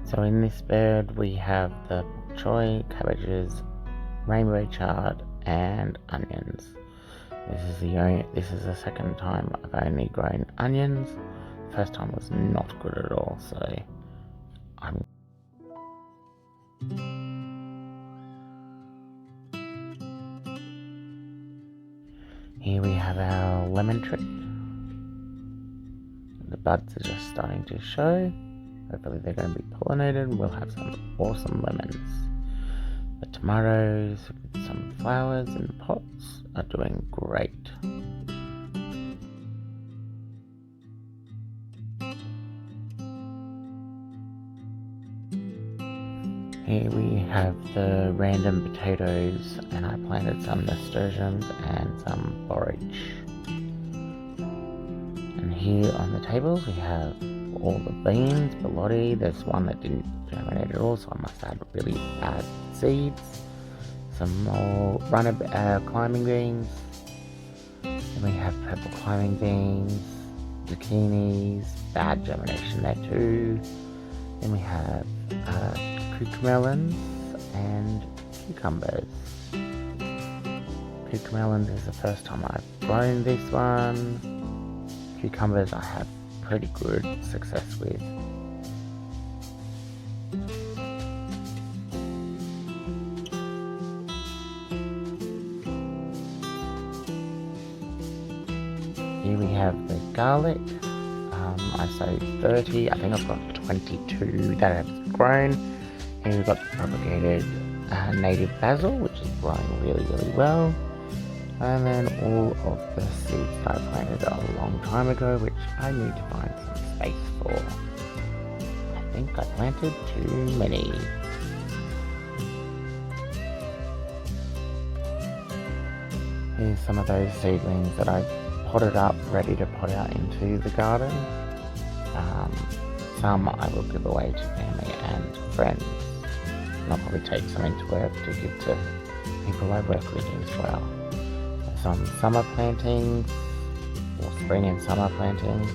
So in this bed we have the bok choy, cabbages, rainbow chard, and onions. This is the second time I've only grown onions. First time was not good at all, so here we have our lemon tree. The buds are just starting to show. Hopefully they're going to be pollinated. We'll have some awesome lemons. The tomatoes with some flowers in the pots are doing great. Here we have the random potatoes, and I planted some nasturtiums and some borage. And here on the tables we have all the beans, belotti. There's one that didn't germinate at all, so I must add really bad seeds. Some more climbing beans. Then we have purple climbing beans, zucchinis, bad germination there too. Then we have cucamelons and cucumbers. Cucamelons is the first time I've grown this one. Cucumbers I have pretty good success with. Here we have the garlic. I sowed 30, I think I've got 22 that have grown. Here we've got the propagated native basil, which is growing really well. And then all of the seeds that I planted a long time ago, which I need to find some space for. I think I planted too many. Here's some of those seedlings that I potted up, ready to pot out into the garden. Some I will give away to family and friends. And I'll probably take some into work to give to people I work with as well. Some summer plantings, or spring and summer plantings.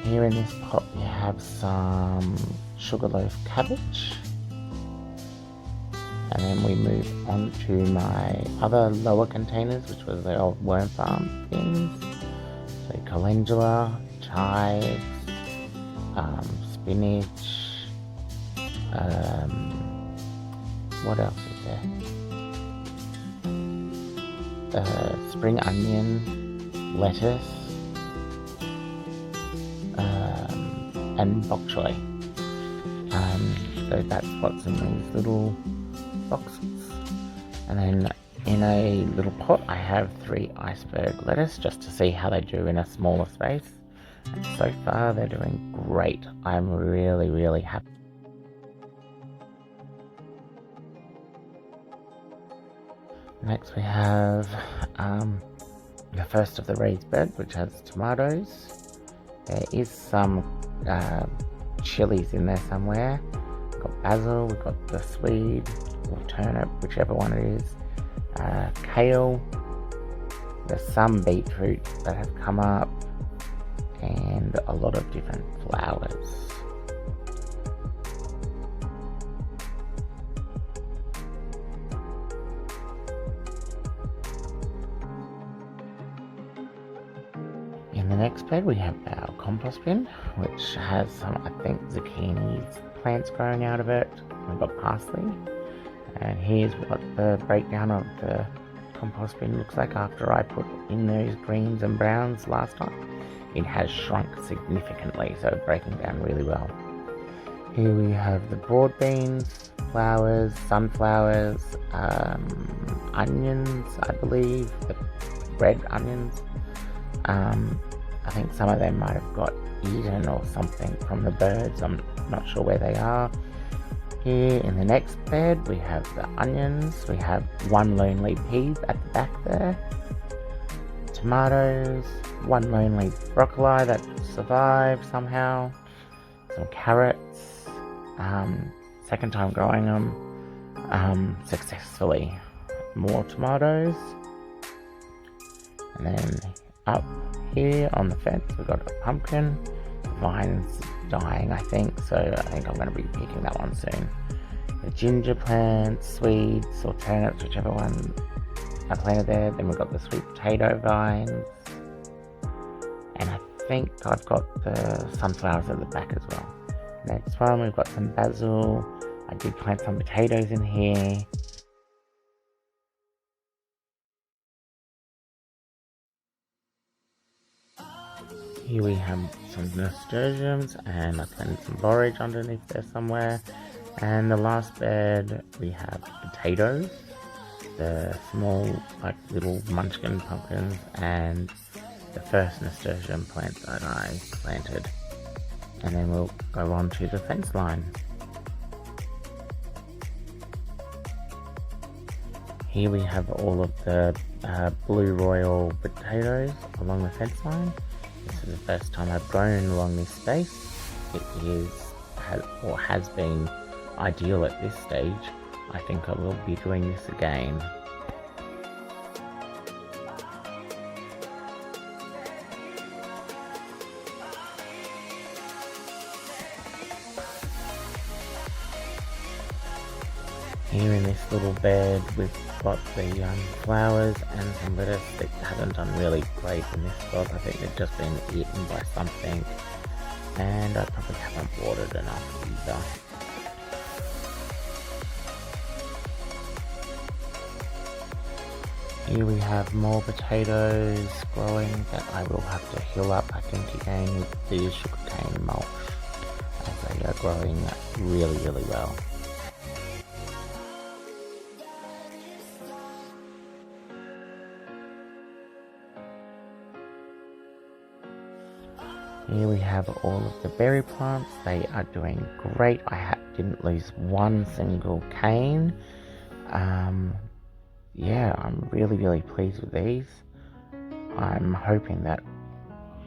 Here in this pot we have some sugarloaf cabbage. And then we move on to my other lower containers, which was the old worm farm bins. So calendula, chives, spinach, what else is there? Spring onion, lettuce, and bok choy. So that's what's in these little boxes. And then in a little pot I have 3 iceberg lettuce, just to see how they do in a smaller space. And so far they're doing great. I'm really happy. Next we have the first of the raised bed, which has tomatoes. There is some chilies in there somewhere. We've got basil, we've got the swede or turnip, whichever one it is, kale. There's some beetroot that have come up, and a lot of different flowers. In the next bed we have our compost bin, which has some, I think, zucchinis plants growing out of it. We've got parsley, and here's what the breakdown of the compost bin looks like after I put in those greens and browns last time. It has shrunk significantly, so breaking down really well. Here we have the broad beans, flowers, sunflowers, onions, I believe, the red onions. I think some of them might have got eaten or something from the birds. I'm not sure where they are. Here in the next bed we have the onions. We have one lonely pea at the back there. Tomatoes, one lonely broccoli that survived somehow. Some carrots. Second time growing them. successfully. More tomatoes. And then up here on the fence we've got a pumpkin. The vine's dying, I think, so I think I'm going to be picking that one soon. The ginger plants, sweets or turnips, whichever one I planted there. Then we've got the sweet potato vines. And I think I've got the sunflowers at the back as well. Next one, we've got some basil. I did plant some potatoes in here. Here we have some nasturtiums, and I planted some borage underneath there somewhere. And the last bed we have potatoes, the small like little munchkin pumpkins, and the first nasturtium plant that I planted. And then we'll go on to the fence line. Here we have all of the blue royal potatoes along the fence line. This is the first time I've grown along this space. It has been ideal at this stage. I think I will be doing this again. Here in this little bed we've got the flowers and some lettuce that haven't done really great in this spot. I think they've just been eaten by something, and I probably haven't watered enough either. Here we have more potatoes growing that I will have to hill up, I think, again with the sugarcane mulch, as they are growing really well. Here we have all of the berry plants. They are doing great. I didn't lose one single cane. Yeah, I'm really pleased with these. I'm hoping that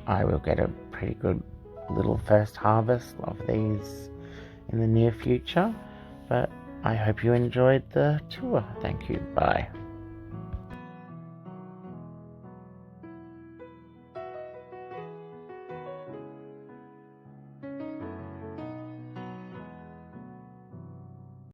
I will get a pretty good little first harvest of these in the near future. But I hope you enjoyed the tour. Thank you. Bye.